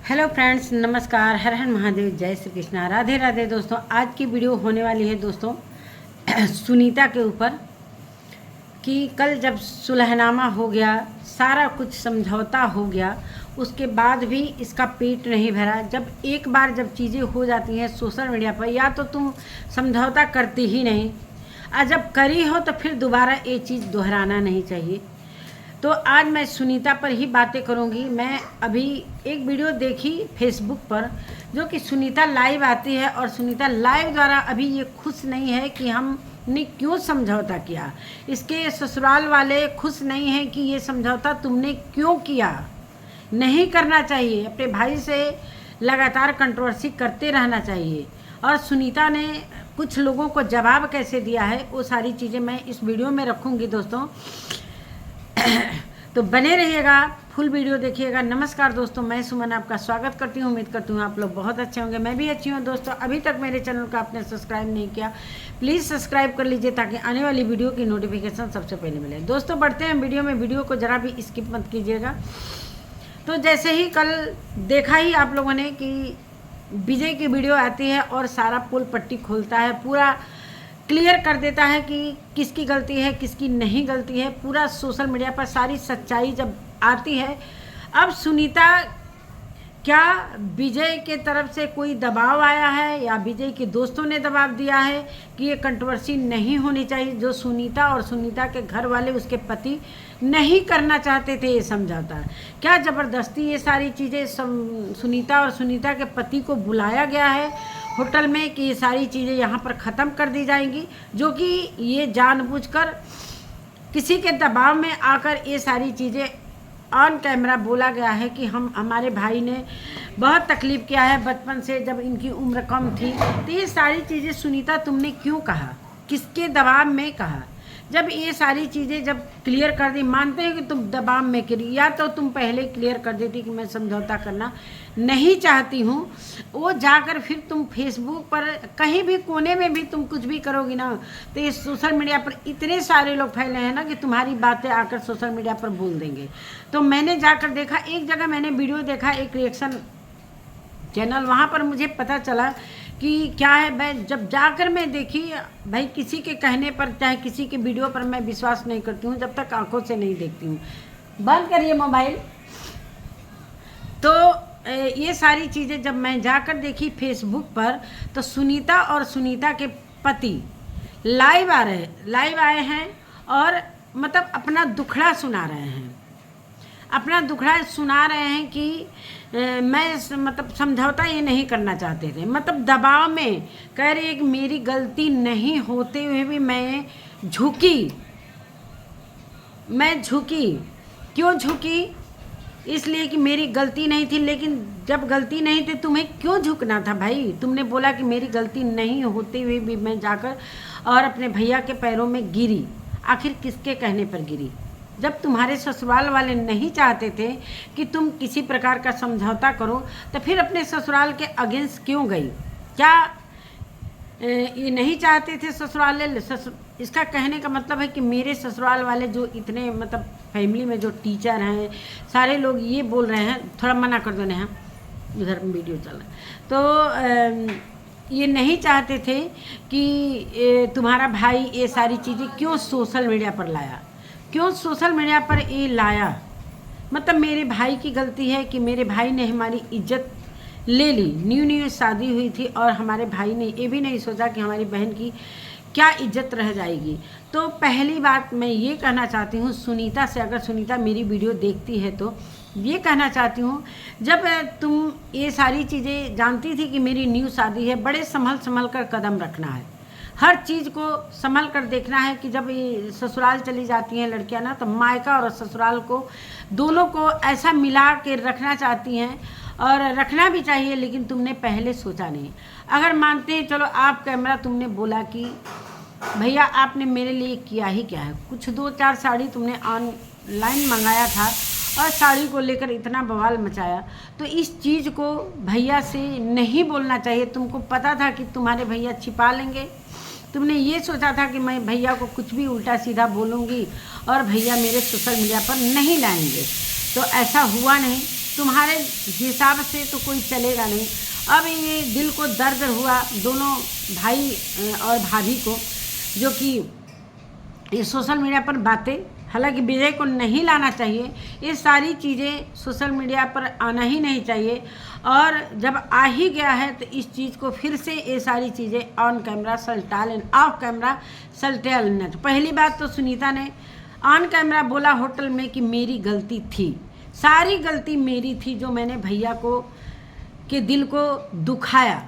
Hello friends, नमस्कार। हर हर महादेव, जय श्री कृष्णा, राधे राधे। दोस्तों, आज की वीडियो होने वाली है दोस्तों सुनीता के ऊपर कि कल जब सुलहनामा हो गया, सारा कुछ समझौता हो गया, उसके बाद भी इसका पेट नहीं भरा। जब एक बार जब चीज़ें हो जाती हैं सोशल मीडिया पर, या तो तुम समझौता करती ही नहीं, और जब करी हो तो फिर दोबारा ये चीज़ दोहराना नहीं चाहिए। तो आज मैं सुनीता पर ही बातें करूंगी। मैं अभी एक वीडियो देखी फेसबुक पर, जो कि सुनीता लाइव आती है, और सुनीता लाइव द्वारा अभी ये खुश नहीं है कि हमने क्यों समझौता किया। इसके ससुराल वाले खुश नहीं हैं कि ये समझौता तुमने क्यों किया। नहीं करना चाहिए, अपने भाई से लगातार कंट्रोवर्सी करते रहना चाहिए। और सुनीता ने कुछ लोगों को जवाब कैसे दिया है, वो सारी चीज़ें मैं इस वीडियो में रखूँगी दोस्तों। तो बने रहिएगा, फुल वीडियो देखिएगा। नमस्कार दोस्तों, मैं सुमन आपका स्वागत करती हूँ। उम्मीद करती हूँ आप लोग बहुत अच्छे होंगे, मैं भी अच्छी हूँ। दोस्तों, अभी तक मेरे चैनल को आपने सब्सक्राइब नहीं किया, प्लीज़ सब्सक्राइब कर लीजिए ताकि आने वाली वीडियो की नोटिफिकेशन सबसे पहले मिले। दोस्तों, बढ़ते हैं वीडियो में। वीडियो को ज़रा भी स्किप मत कीजिएगा। तो जैसे ही कल देखा ही आप लोगों ने कि विजय की वीडियो आती है और सारा पुल पट्टी खोलता है, पूरा क्लियर कर देता है कि किसकी गलती है, किसकी नहीं गलती है। पूरा सोशल मीडिया पर सारी सच्चाई जब आती है। अब सुनीता, क्या विजय के तरफ से कोई दबाव आया है या विजय के दोस्तों ने दबाव दिया है कि ये कंट्रोवर्सी नहीं होनी चाहिए, जो सुनीता और सुनीता के घर वाले, उसके पति नहीं करना चाहते थे ये समझौता? क्या ज़बरदस्ती ये सारी चीज़ें सुनीता और सुनीता के पति को बुलाया गया है होटल में कि ये सारी चीज़ें यहाँ पर ख़त्म कर दी जाएंगी, जो कि ये जानबूझकर किसी के दबाव में आकर ये सारी चीज़ें ऑन कैमरा बोला गया है कि हमारे भाई ने बहुत तकलीफ़ किया है बचपन से, जब इनकी उम्र कम थी। तो ये सारी चीज़ें सुनीता तुमने क्यों कहा, किसके दबाव में कहा? जब ये सारी चीज़ें जब क्लियर कर दी, मानते हैं कि तुम दबाव में करी, या तो तुम पहले क्लियर कर देती कि मैं समझौता करना नहीं चाहती हूँ। वो जाकर फिर तुम फेसबुक पर कहीं भी कोने में भी तुम कुछ भी करोगी ना, तो ये सोशल मीडिया पर इतने सारे लोग फैले हैं ना कि तुम्हारी बातें आकर सोशल मीडिया पर बोल देंगे। तो मैंने जाकर देखा, एक जगह मैंने वीडियो देखा, एक रिएक्शन चैनल, वहाँ पर मुझे पता चला कि क्या है। मैं जब जाकर मैं देखी, भाई किसी के कहने पर, चाहे किसी के वीडियो पर मैं विश्वास नहीं करती हूँ जब तक आंखों से नहीं देखती हूँ। बंद करिए मोबाइल। तो ये सारी चीज़ें जब मैं जाकर देखी फेसबुक पर, तो सुनीता और सुनीता के पति लाइव आए हैं और मतलब अपना दुखड़ा सुना रहे हैं, कि मैं मतलब समझौता ये नहीं करना चाहते थे, मतलब दबाव में कह रहे कि मेरी गलती नहीं होते हुए भी मैं झुकी। क्यों झुकी? इसलिए कि मेरी गलती नहीं थी। लेकिन जब गलती नहीं थी, तुम्हें क्यों झुकना था भाई? तुमने बोला कि मेरी गलती नहीं होते हुए भी मैं जाकर और अपने भैया के पैरों में गिरी। आखिर किसके कहने पर गिरी? जब तुम्हारे ससुराल वाले नहीं चाहते थे कि तुम किसी प्रकार का समझौता करो, तो फिर अपने ससुराल के अगेंस्ट क्यों गई? क्या ये नहीं चाहते थे ससुराल? इसका कहने का मतलब है कि मेरे ससुराल वाले जो इतने, मतलब फैमिली में जो टीचर हैं, सारे लोग ये बोल रहे हैं, थोड़ा मना कर दो नेहा, इधर वीडियो चल रहा है। तो ये नहीं चाहते थे कि तुम्हारा भाई ये सारी चीज़ें क्यों सोशल मीडिया पर लाया, ये लाया। मतलब मेरे भाई की गलती है कि मेरे भाई ने हमारी इज्जत ले ली। न्यू शादी हुई थी और हमारे भाई ने ये भी नहीं सोचा कि हमारी बहन की क्या इज्जत रह जाएगी। तो पहली बात मैं ये कहना चाहती हूँ सुनीता से, अगर सुनीता मेरी वीडियो देखती है तो ये कहना चाहती हूँ, जब तुम ये सारी चीज़ें जानती थी कि मेरी न्यू शादी है, बड़े संभल कर कदम रखना है, हर चीज़ को संभल कर देखना है। कि जब ये ससुराल चली जाती हैं लड़कियां ना, तो मायका और ससुराल को दोनों को ऐसा मिला के रखना चाहती हैं, और रखना भी चाहिए। लेकिन तुमने पहले सोचा नहीं। अगर मानते हैं, चलो आप कैमरा, तुमने बोला कि भैया आपने मेरे लिए किया ही क्या है, कुछ 2-4 साड़ी तुमने ऑनलाइन मंगाया था और साड़ी को लेकर इतना बवाल मचाया, तो इस चीज़ को भैया से नहीं बोलना चाहिए। तुमको पता था कि तुम्हारे भैया छिपा लेंगे। तुमने ये सोचा था कि मैं भैया को कुछ भी उल्टा सीधा बोलूँगी और भैया मेरे सोशल मीडिया पर नहीं लाएंगे, तो ऐसा हुआ नहीं। तुम्हारे हिसाब से तो कोई चलेगा नहीं। अब ये दिल को दर्द हुआ दोनों भाई और भाभी को, जो कि ये सोशल मीडिया पर बातें, हालांकि विजय को नहीं लाना चाहिए, ये सारी चीज़ें सोशल मीडिया पर आना ही नहीं चाहिए। और जब आ ही गया है तो इस चीज़ को फिर से ये सारी चीज़ें ऑन कैमरा सलटा लेना, ऑफ कैमरा सलटा लेना। पहली बात तो सुनीता ने ऑन कैमरा बोला होटल में कि मेरी गलती थी, सारी गलती मेरी थी जो मैंने भैया को के दिल को दुखाया।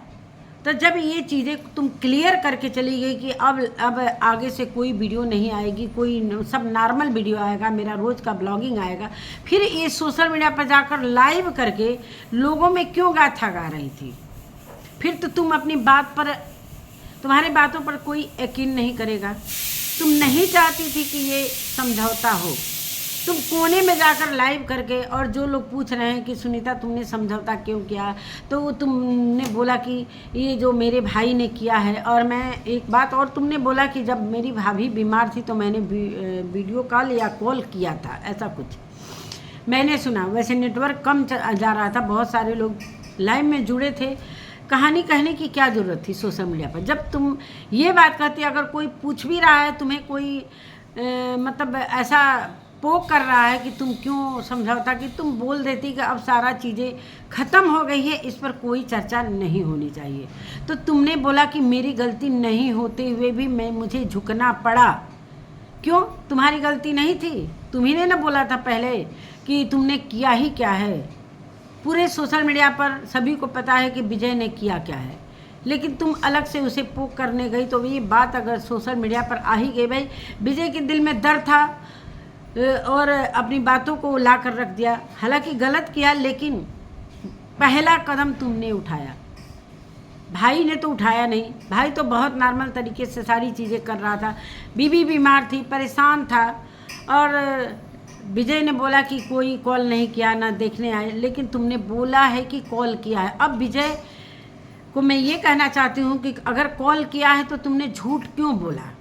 तो जब ये चीज़ें तुम क्लियर करके चली गई कि अब आगे से कोई वीडियो नहीं आएगी, कोई सब नॉर्मल वीडियो आएगा, मेरा रोज़ का ब्लॉगिंग आएगा, फिर ये सोशल मीडिया पर जाकर लाइव करके लोगों में क्यों गाथा गा रही थी? फिर तो तुम अपनी बात पर, तुम्हारी बातों पर कोई यकीन नहीं करेगा। तुम नहीं चाहती थी कि ये समझौता हो, तुम कोने में जाकर लाइव करके, और जो लोग पूछ रहे हैं कि सुनीता तुमने समझौता क्यों किया, तो वो तुमने बोला कि ये जो मेरे भाई ने किया है। और मैं एक बात और, तुमने बोला कि जब मेरी भाभी बीमार थी तो मैंने वीडियो कॉल या कॉल किया था, ऐसा कुछ मैंने सुना। वैसे नेटवर्क कम जा रहा था, बहुत सारे लोग लाइव में जुड़े थे। कहानी कहने की क्या ज़रूरत थी सोशल मीडिया पर? जब तुम ये बात कहती, अगर कोई पूछ भी रहा है तुम्हें, कोई मतलब ऐसा पोक कर रहा है कि तुम क्यों समझौता, कि तुम बोल देती कि अब सारा चीज़ें ख़त्म हो गई है, इस पर कोई चर्चा नहीं होनी चाहिए। तो तुमने बोला कि मेरी गलती नहीं होते हुए भी मुझे झुकना पड़ा। क्यों? तुम्हारी गलती नहीं थी? तुम्ही ने ना बोला था पहले कि तुमने किया ही क्या है? पूरे सोशल मीडिया पर सभी को पता है कि विजय ने किया क्या है, लेकिन तुम अलग से उसे पोक करने गई। तो ये बात अगर सोशल मीडिया पर आ ही गई, भाई विजय के दिल में दर्द था और अपनी बातों को ला कर रख दिया। हालांकि गलत किया, लेकिन पहला कदम तुमने उठाया, भाई ने तो उठाया नहीं। भाई तो बहुत नॉर्मल तरीके से सारी चीज़ें कर रहा था, बीवी बीमार थी, परेशान था, और विजय ने बोला कि कोई कॉल नहीं किया, ना देखने आए, लेकिन तुमने बोला है कि कॉल किया है। अब विजय को मैं ये कहना चाहती हूँ कि अगर कॉल किया है तो तुमने झूठ क्यों बोला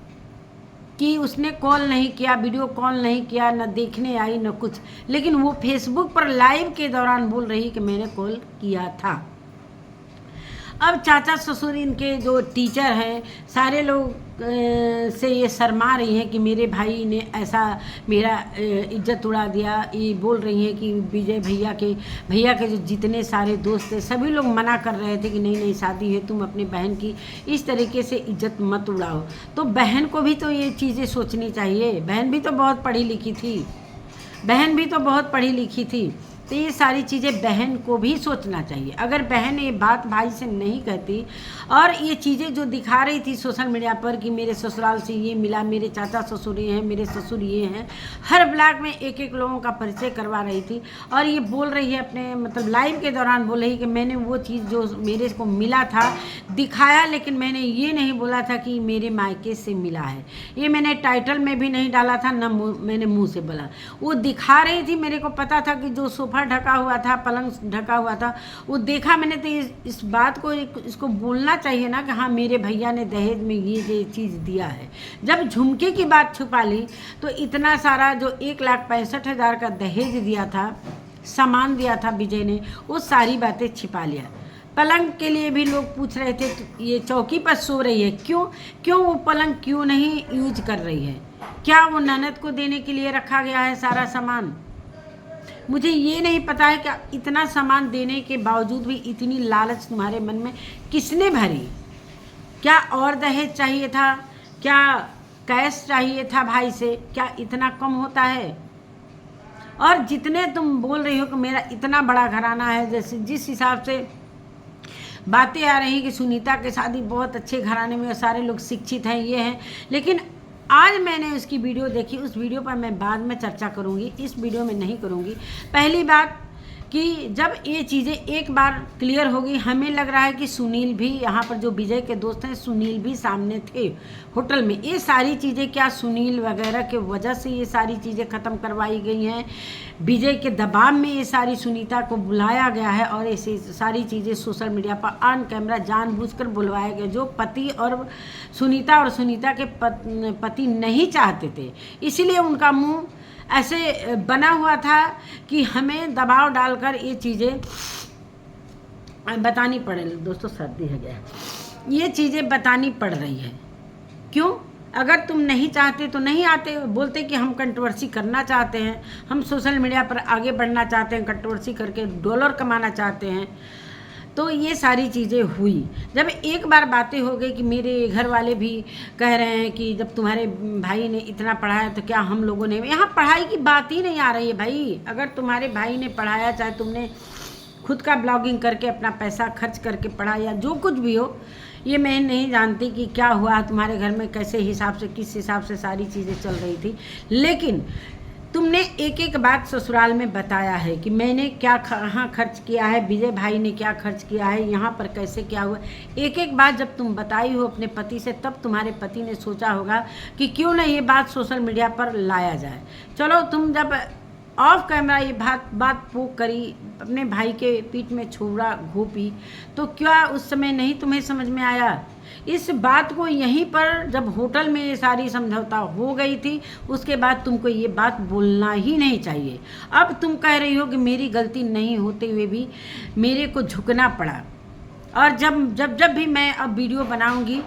कि उसने कॉल नहीं किया, वीडियो कॉल नहीं किया, न देखने आई न कुछ, लेकिन वो फेसबुक पर लाइव के दौरान बोल रही कि मैंने कॉल किया था। अब चाचा ससुर इनके जो टीचर हैं, सारे लोग से ये शर्मा रही हैं कि मेरे भाई ने ऐसा मेरा इज्जत उड़ा दिया। ये बोल रही हैं कि विजय भैया के जो जितने सारे दोस्त थे सभी लोग मना कर रहे थे कि नहीं नहीं शादी है, तुम अपने बहन की इस तरीके से इज्जत मत उड़ाओ। तो बहन को भी तो ये चीज़ें सोचनी चाहिए, बहन भी तो बहुत पढ़ी लिखी थी, तो ये सारी चीज़ें बहन को भी सोचना चाहिए। अगर बहन ये बात भाई से नहीं कहती, और ये चीज़ें जो दिखा रही थी सोशल मीडिया पर कि मेरे ससुराल से ये मिला, मेरे चाचा ससुर ये हैं, मेरे ससुर ये हैं, हर ब्लॉग में एक एक लोगों का परिचय करवा रही थी, और ये बोल रही है अपने मतलब लाइव के दौरान बोल रही कि मैंने वो चीज़ जो मेरे को मिला था दिखाया, लेकिन मैंने ये नहीं बोला था कि मेरे मायके से मिला है। ये मैंने टाइटल में भी नहीं डाला था, न मैंने मुँह से बोला। वो दिखा रही थी, मेरे को पता था कि जो सोफा ढका हुआ था, पलंग ढका हुआ था, वो देखा मैंने। तो इस बात को इसको बोलना चाहिए ना कि हाँ मेरे भैया ने दहेज में ये चीज़ दिया है। जब झुमके की बात छुपा ली तो इतना सारा जो 1,65,000 का दहेज दिया था, सामान दिया था विजय ने, वो सारी बातें छिपा लिया। पलंग के लिए भी लोग पूछ रहे थे ये चौकी पर सो रही है, क्यों वो पलंग क्यों नहीं यूज कर रही है? क्या वो ननद को देने के लिए रखा गया है सारा सामान? मुझे ये नहीं पता है कि इतना सामान देने के बावजूद भी इतनी लालच तुम्हारे मन में किसने भरी? क्या और दहेज चाहिए था? क्या कैश चाहिए था भाई से? क्या इतना कम होता है? और जितने तुम बोल रही हो कि मेरा इतना बड़ा घराना है, जैसे जिस हिसाब से बातें आ रही कि सुनीता के शादी बहुत अच्छे घराने में, सारे लोग शिक्षित हैं, ये हैं, लेकिन आज मैंने उसकी वीडियो देखी, उस वीडियो पर मैं बाद में चर्चा करूंगी, इस वीडियो में नहीं करूंगी। पहली बात कि जब ये चीज़ें एक बार क्लियर होगी, हमें लग रहा है कि सुनील भी, यहाँ पर जो विजय के दोस्त हैं, सुनील भी सामने थे होटल में। ये सारी चीज़ें क्या सुनील वगैरह के वजह से ये सारी चीज़ें ख़त्म करवाई गई हैं? विजय के दबाव में ये सारी सुनीता को बुलाया गया है, और ऐसी सारी चीज़ें सोशल मीडिया पर ऑन कैमरा जानबूझकर बुलवाए गए, जो पति और सुनीता के पति नहीं चाहते थे, इसीलिए उनका मुंह ऐसे बना हुआ था कि हमें दबाव डालकर ये चीज़ें बतानी पड़े। दोस्तों सर्दी है गया, ये चीज़ें बतानी पड़ रही है। क्यों? अगर तुम नहीं चाहते तो नहीं आते, बोलते कि हम कंट्रोवर्सी करना चाहते हैं, हम सोशल मीडिया पर आगे बढ़ना चाहते हैं, कंट्रोवर्सी करके डॉलर कमाना चाहते हैं, तो ये सारी चीज़ें हुई। जब एक बार बातें हो गई कि मेरे घर वाले भी कह रहे हैं कि जब तुम्हारे भाई ने इतना पढ़ाया तो क्या हम लोगों ने, यहाँ पढ़ाई की बात ही नहीं आ रही है भाई। अगर तुम्हारे भाई ने पढ़ाया, चाहे तुमने खुद का ब्लॉगिंग करके अपना पैसा खर्च करके पढ़ा या जो कुछ भी हो, ये मैं नहीं जानती कि क्या हुआ तुम्हारे घर में, कैसे हिसाब से, किस हिसाब से सारी चीज़ें चल रही थी, लेकिन तुमने एक एक बात ससुराल में बताया है कि मैंने क्या कहाँ खर्च किया है, विजय भाई ने क्या खर्च किया है, यहाँ पर कैसे क्या हुआ। एक एक बात जब तुम बताई हो अपने पति से, तब तुम्हारे पति ने सोचा होगा कि क्यों ना ये बात सोशल मीडिया पर लाया जाए। चलो, तुम जब ऑफ कैमरा ये बात पोक करी, अपने भाई के पीठ में छुरा घोपी, तो क्या उस समय नहीं तुम्हें समझ में आया? इस बात को यहीं पर जब होटल में ये सारी समझौता हो गई थी, उसके बाद तुमको ये बात बोलना ही नहीं चाहिए। अब तुम कह रही हो कि मेरी गलती नहीं होते हुए भी मेरे को झुकना पड़ा, और जब भी मैं अब वीडियो बनाऊंगी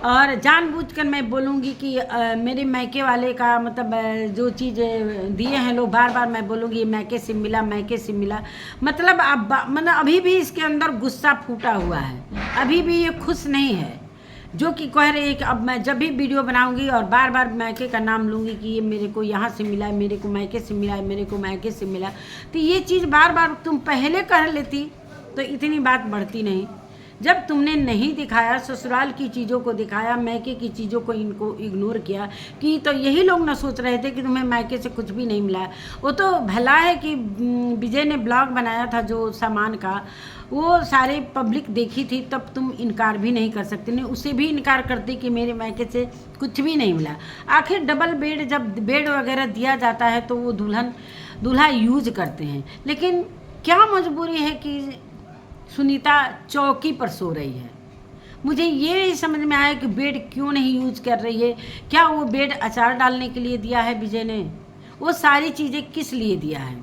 और जानबूझकर मैं बोलूँगी कि मेरे मैके वाले का मतलब जो चीज़ दिए हैं लोग, बार बार मैं बोलूँगी मैके से मिला, मैके से मिला, मतलब अब मतलब अभी भी इसके अंदर गुस्सा फूटा हुआ है, अभी भी ये खुश नहीं है, जो कि कह रही है कि अब मैं जब भी वीडियो बनाऊंगी और बार बार मैके का नाम लूँगी कि ये मेरे को यहाँ से मिला है, मेरे को मैके से मिला है, मेरे को मैके से मिला, तो ये चीज़ बार बार तुम पहले कह लेती तो इतनी बात बढ़ती नहीं। जब तुमने नहीं दिखाया, ससुराल की चीज़ों को दिखाया, मैके की चीज़ों को इनको इग्नोर किया, कि तो यही लोग ना सोच रहे थे कि तुम्हें मैके से कुछ भी नहीं मिला है। वो तो भला है कि विजय ने ब्लॉग बनाया था जो सामान का, वो सारे पब्लिक देखी थी, तब तुम इनकार भी नहीं कर सकते, नहीं उसे भी इनकार करते कि मेरे मैके से कुछ भी नहीं मिला। आखिर डबल बेड, जब बेड वगैरह दिया जाता है तो वो दूल्हा यूज करते हैं, लेकिन क्या मजबूरी है कि सुनीता चौकी पर सो रही है। मुझे ये नहीं समझ में आया कि बेड क्यों नहीं यूज कर रही है। क्या वो बेड अचार डालने के लिए दिया है विजय ने? वो सारी चीज़ें किस लिए दिया है?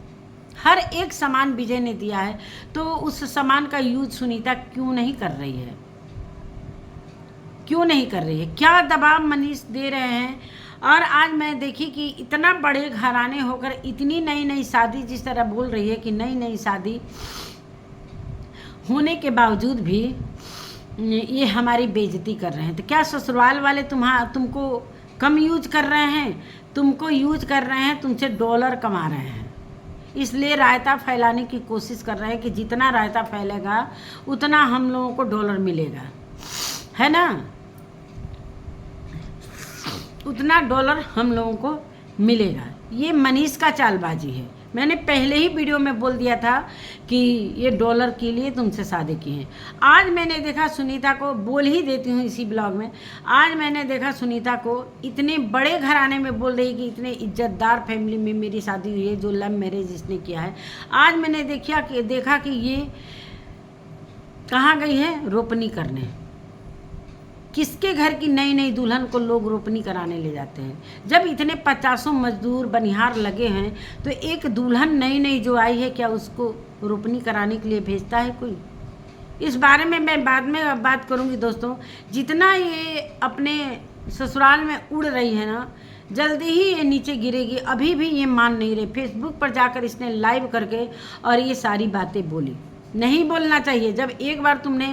हर एक सामान विजय ने दिया है, तो उस सामान का यूज सुनीता क्यों नहीं कर रही है? क्यों नहीं कर रही है? क्या दबाव मनीष दे रहे हैं? और आज मैं देखी कि इतना बड़े घराने होकर इतनी नई शादी, जिस तरह बोल रही है कि नई शादी होने के बावजूद भी ये हमारी बेइज्जती कर रहे हैं। तो क्या ससुराल वाले तुमको कम यूज कर रहे हैं? तुमको यूज कर रहे हैं, तुमसे डॉलर कमा रहे हैं, इसलिए रायता फैलाने की कोशिश कर रहे हैं कि जितना रायता फैलेगा उतना हम लोगों को डॉलर मिलेगा, है ना, उतना डॉलर हम लोगों को मिलेगा। ये मनीष का चालबाजी है। मैंने पहले ही वीडियो में बोल दिया था कि ये डॉलर के लिए तुमसे शादी की है। आज मैंने देखा सुनीता को, बोल ही देती हूँ इसी ब्लॉग में, आज मैंने देखा सुनीता को इतने बड़े घराने में बोल रही कि इतने इज्जतदार फैमिली में मेरी शादी हुई है, जो लव मैरिज इसने किया है। आज मैंने देखा कि ये कहाँ गई है रोपनी करने। किसके घर की नई दुल्हन को लोग रोपनी कराने ले जाते हैं? जब इतने 50 मजदूर बनिहार लगे हैं, तो एक दुल्हन नई जो आई है, क्या उसको रोपनी कराने के लिए भेजता है कोई? इस बारे में मैं बाद में बात करूंगी दोस्तों। जितना ये अपने ससुराल में उड़ रही है ना, जल्दी ही ये नीचे गिरेगी। अभी भी ये मान नहीं रहे। फेसबुक पर जाकर इसने लाइव करके और ये सारी बातें बोली। नहीं बोलना चाहिए। जब एक बार तुमने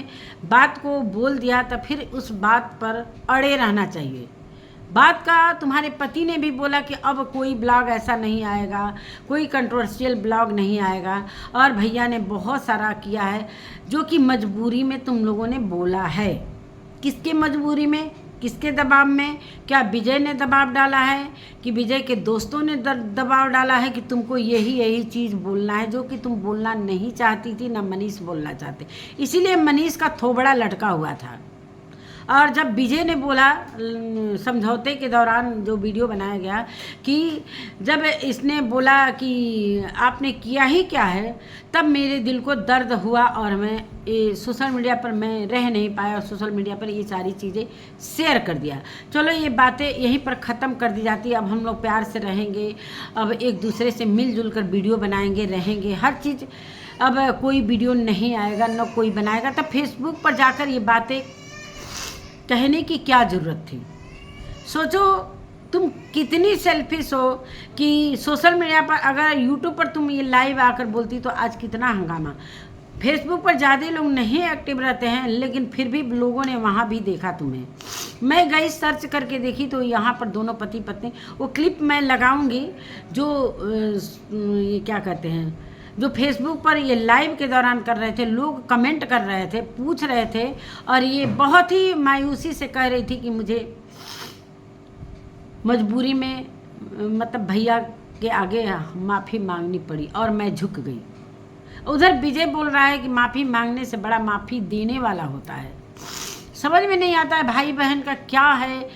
बात को बोल दिया तो फिर उस बात पर अड़े रहना चाहिए। बात का तुम्हारे पति ने भी बोला कि अब कोई ब्लॉग ऐसा नहीं आएगा, कोई कंट्रोवर्शियल ब्लॉग नहीं आएगा, और भैया ने बहुत सारा किया है जो कि मजबूरी में तुम लोगों ने बोला है। किसके मजबूरी में, किसके दबाव में? क्या विजय ने दबाव डाला है कि विजय के दोस्तों ने दबाव डाला है कि तुमको यही चीज़ बोलना है, जो कि तुम बोलना नहीं चाहती थी, ना मनीष बोलना चाहते, इसीलिए मनीष का थोबड़ा लटका हुआ था। और जब विजय ने बोला समझौते के दौरान जो वीडियो बनाया गया कि जब इसने बोला कि आपने किया ही क्या है, तब मेरे दिल को दर्द हुआ और मैं ये सोशल मीडिया पर मैं रह नहीं पाया और सोशल मीडिया पर ये सारी चीज़ें शेयर कर दिया। चलो ये बातें यहीं पर ख़त्म कर दी जाती है। अब हम लोग प्यार से रहेंगे, अब एक दूसरे से मिलजुल कर वीडियो बनाएंगे, रहेंगे, हर चीज़। अब कोई वीडियो नहीं आएगा, न कोई बनाएगा, तब फेसबुक पर जाकर ये बातें कहने की क्या ज़रूरत थी। सोचो तुम कितनी सेल्फिश हो कि सोशल मीडिया पर, अगर यूट्यूब पर तुम ये लाइव आकर बोलती तो आज कितना हंगामा। फेसबुक पर ज़्यादा लोग नहीं एक्टिव रहते हैं, लेकिन फिर भी लोगों ने वहाँ भी देखा तुम्हें। मैं गई सर्च करके देखी तो यहाँ पर दोनों पति पत्नी, वो क्लिप मैं लगाऊंगी जो ये क्या कहते हैं, जो फेसबुक पर ये लाइव के दौरान कर रहे थे, लोग कमेंट कर रहे थे, पूछ रहे थे, और ये बहुत ही मायूसी से कह रही थी कि मुझे मजबूरी में मतलब भैया के आगे माफ़ी मांगनी पड़ी और मैं झुक गई। उधर विजय बोल रहा है कि माफ़ी मांगने से बड़ा माफ़ी देने वाला होता है। समझ में नहीं आता है भाई बहन का क्या है।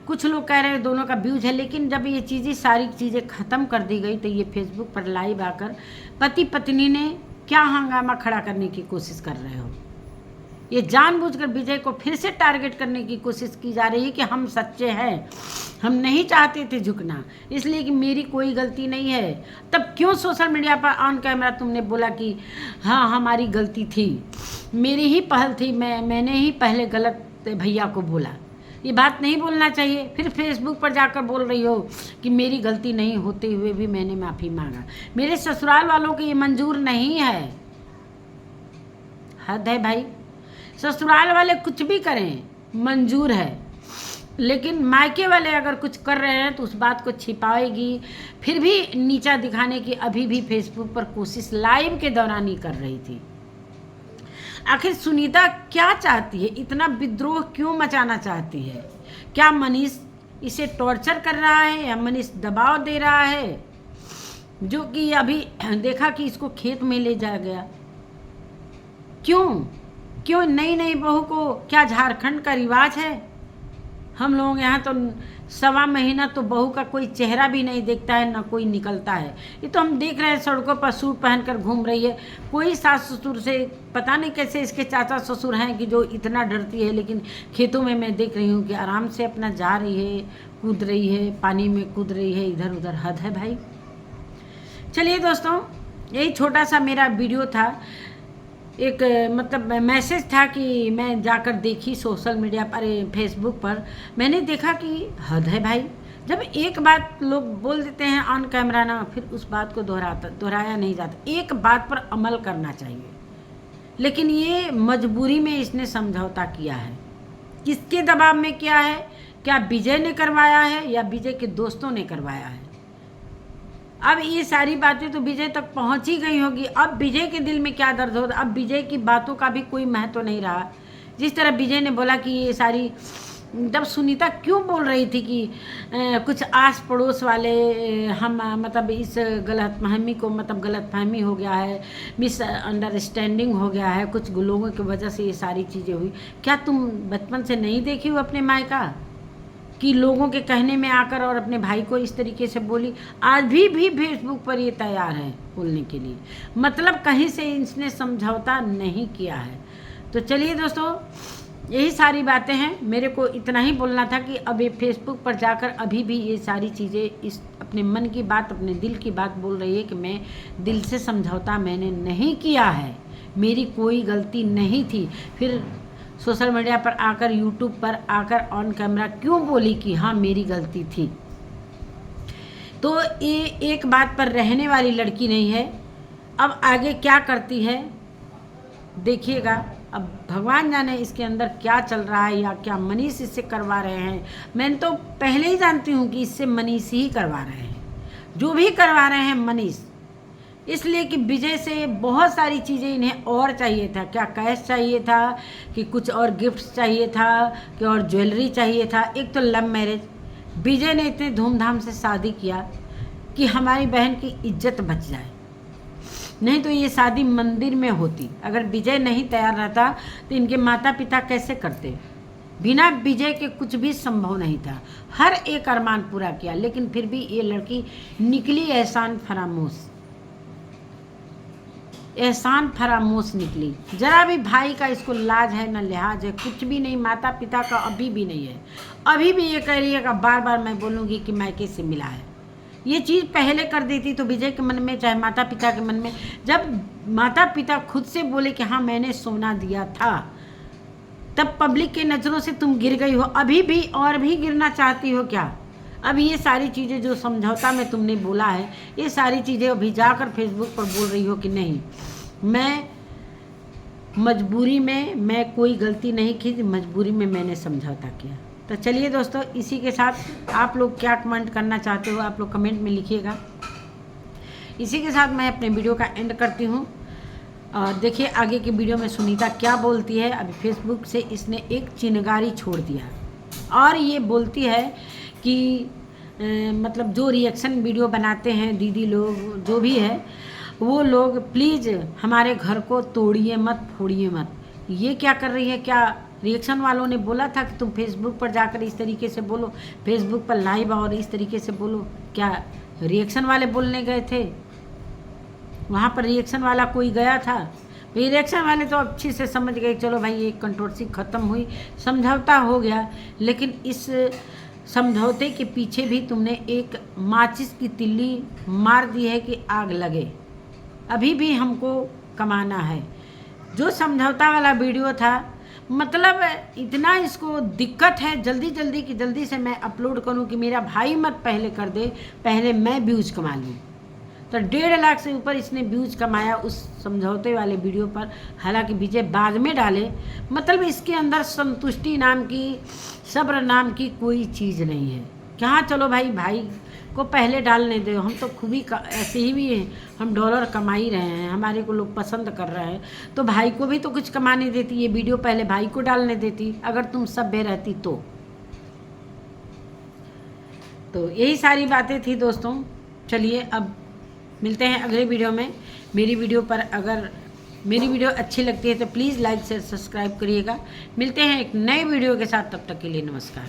कुछ लोग कह रहे हैं दोनों का व्यूज है, लेकिन जब ये चीज़ें सारी चीज़ें ख़त्म कर दी गई तो ये फेसबुक पर लाइव आकर पति पत्नी ने क्या हंगामा खड़ा करने की कोशिश कर रहे हो। ये जानबूझकर विजय को फिर से टारगेट करने की कोशिश की जा रही है कि हम सच्चे हैं, हम नहीं चाहते थे झुकना, इसलिए कि मेरी कोई गलती नहीं है। तब क्यों सोशल मीडिया पर ऑन कैमरा तुमने बोला कि हाँ हमारी गलती थी, मेरी ही पहल थी, मैंने ही पहले गलत भैया को बोला। ये बात नहीं बोलना चाहिए। फिर फेसबुक पर जाकर बोल रही हो कि मेरी गलती नहीं होते हुए भी मैंने माफ़ी मांगा। मेरे ससुराल वालों को ये मंजूर नहीं है। हद है भाई, ससुराल वाले कुछ भी करें मंजूर है, लेकिन मायके वाले अगर कुछ कर रहे हैं तो उस बात को छिपाएगी, फिर भी नीचा दिखाने की अभी भी फेसबुक पर कोशिश लाइव के दौरान ही कर रही थी। आखिर सुनीता क्या चाहती है, इतना विद्रोह क्यों मचाना चाहती है? क्या मनीष इसे टॉर्चर कर रहा है या मनीष दबाव दे रहा है? जो कि अभी देखा कि इसको खेत में ले जाया गया। क्यों नई नई बहू को क्या झारखंड का रिवाज है? हम लोग यहाँ तो 1.25 महीना तो बहू का कोई चेहरा भी नहीं देखता है, ना कोई निकलता है। ये तो हम देख रहे हैं सड़कों पर सूट पहनकर घूम रही है। कोई सास ससुर से पता नहीं कैसे इसके चाचा ससुर हैं कि जो इतना डरती है, लेकिन खेतों में मैं देख रही हूँ कि आराम से अपना जा रही है, कूद रही है, पानी में कूद रही है, इधर उधर। हद है भाई। चलिए दोस्तों, यही छोटा सा मेरा वीडियो था, एक मतलब मैसेज था कि मैं जाकर देखी सोशल मीडिया पर, फेसबुक पर मैंने देखा कि हद है भाई। जब एक बात लोग बोल देते हैं ऑन कैमरा ना, फिर उस बात को दोहराया नहीं जाता। एक बात पर अमल करना चाहिए, लेकिन ये मजबूरी में इसने समझौता किया है। किसके दबाव में किया है? क्या विजय ने करवाया है या विजय के दोस्तों ने करवाया है? अब ये सारी बातें तो विजय तक पहुंच ही गई होगी। अब विजय के दिल में क्या दर्द होता, अब विजय की बातों का भी कोई महत्व नहीं रहा। जिस तरह विजय ने बोला कि ये सारी, जब सुनीता क्यों बोल रही थी कि कुछ आस पड़ोस वाले हम मतलब इस गलतफहमी को, मतलब गलतफहमी हो गया है, मिस अंडरस्टैंडिंग हो गया है, कुछ लोगों की वजह से ये सारी चीज़ें हुई। क्या तुम बचपन से नहीं देखी हो अपने मायका कि लोगों के कहने में आकर और अपने भाई को इस तरीके से बोली? आज भी फेसबुक पर ये तैयार है बोलने के लिए, मतलब कहीं से इसने समझौता नहीं किया है। तो चलिए दोस्तों, यही सारी बातें हैं। मेरे को इतना ही बोलना था कि अब ये फेसबुक पर जाकर अभी भी ये सारी चीज़ें इस अपने मन की बात, अपने दिल की बात बोल रही है कि मैं दिल से समझौता मैंने नहीं किया है, मेरी कोई गलती नहीं थी। फिर सोशल मीडिया पर आकर, यूट्यूब पर आकर ऑन कैमरा क्यों बोली कि हाँ मेरी गलती थी? तो ये एक बात पर रहने वाली लड़की नहीं है। अब आगे क्या करती है देखिएगा। अब भगवान जाने इसके अंदर क्या चल रहा है, या क्या मनीष इससे करवा रहे हैं। मैं तो पहले ही जानती हूँ कि इससे मनीष ही करवा रहे हैं, जो भी करवा रहे हैं मनीष। इसलिए कि विजय से बहुत सारी चीज़ें इन्हें और चाहिए था। क्या कैश चाहिए था, कि कुछ और गिफ्ट्स चाहिए था, कि और ज्वेलरी चाहिए था। एक तो लव मैरिज, विजय ने इतने धूमधाम से शादी किया कि हमारी बहन की इज्जत बच जाए, नहीं तो ये शादी मंदिर में होती। अगर विजय नहीं तैयार रहता तो इनके माता पिता कैसे करते? बिना विजय के कुछ भी संभव नहीं था। हर एक अरमान पूरा किया, लेकिन फिर भी ये लड़की निकली एहसान फरामोश निकली। जरा भी भाई का इसको लाज है न लिहाज है, कुछ भी नहीं, माता पिता का अभी भी नहीं है। अभी भी ये कह रही है कि बार बार मैं बोलूँगी कि मायके से मिला है। ये चीज़ पहले कर देती तो विजय के मन में, चाहे माता पिता के मन में, जब माता पिता खुद से बोले कि हाँ मैंने सोना दिया था, तब पब्लिक के नज़रों से तुम गिर गई हो। अभी भी और भी गिरना चाहती हो क्या? अब ये सारी चीज़ें जो समझौता में तुमने बोला है, ये सारी चीज़ें अभी जाकर फेसबुक पर बोल रही हो कि नहीं मैं मजबूरी में, मैं कोई गलती नहीं की, मजबूरी में मैंने समझौता किया। तो चलिए दोस्तों, इसी के साथ आप लोग क्या कमेंट करना चाहते हो आप लोग कमेंट में लिखिएगा। इसी के साथ मैं अपने वीडियो का एंड करती हूँ। और देखिए आगे की वीडियो में सुनीता क्या बोलती है। अभी फेसबुक से इसने एक चिनगारी छोड़ दिया और ये बोलती है कि मतलब जो रिएक्शन वीडियो बनाते हैं दीदी लोग, जो भी है वो लोग, प्लीज़ हमारे घर को तोड़िए मत, फोड़िए मत। ये क्या कर रही है? क्या रिएक्शन वालों ने बोला था कि तुम फेसबुक पर जाकर इस तरीके से बोलो, फेसबुक पर लाइव और इस तरीके से बोलो? क्या रिएक्शन वाले बोलने गए थे? वहाँ पर रिएक्शन वाला कोई गया था? रिएक्शन वाले तो अच्छी से समझ गए, चलो भाई ये कंट्रोवर्सी ख़त्म हुई, समझौता हो गया। लेकिन इस समझौते के पीछे भी तुमने एक माचिस की तिल्ली मार दी है कि आग लगे। अभी भी हमको कमाना है। जो समझौता वाला वीडियो था, मतलब इतना इसको दिक्कत है जल्दी से मैं अपलोड करूं कि मेरा भाई मत पहले कर दे, पहले मैं व्यूज़ कमा लूँ। तो 1.5 लाख से ऊपर इसने व्यूज़ कमाया उस समझौते वाले वीडियो पर। हालांकि विजय बाद में डाले, मतलब इसके अंदर संतुष्टि नाम की, सब्र नाम की कोई चीज़ नहीं है। कहाँ चलो भाई को पहले डालने दो, हम तो खूब ही ऐसे ही भी हैं, हम डॉलर कमा ही रहे हैं, हमारे को लोग पसंद कर रहे हैं, तो भाई को भी तो कुछ कमाने देती। ये वीडियो पहले भाई को डालने देती अगर तुम सभ्य रहती तो यही सारी बातें थी दोस्तों। चलिए अब मिलते हैं अगले वीडियो में। मेरी वीडियो अच्छी लगती है तो प्लीज़ लाइक से सब्सक्राइब करिएगा। मिलते हैं एक नए वीडियो के साथ, तब तक के लिए नमस्कार।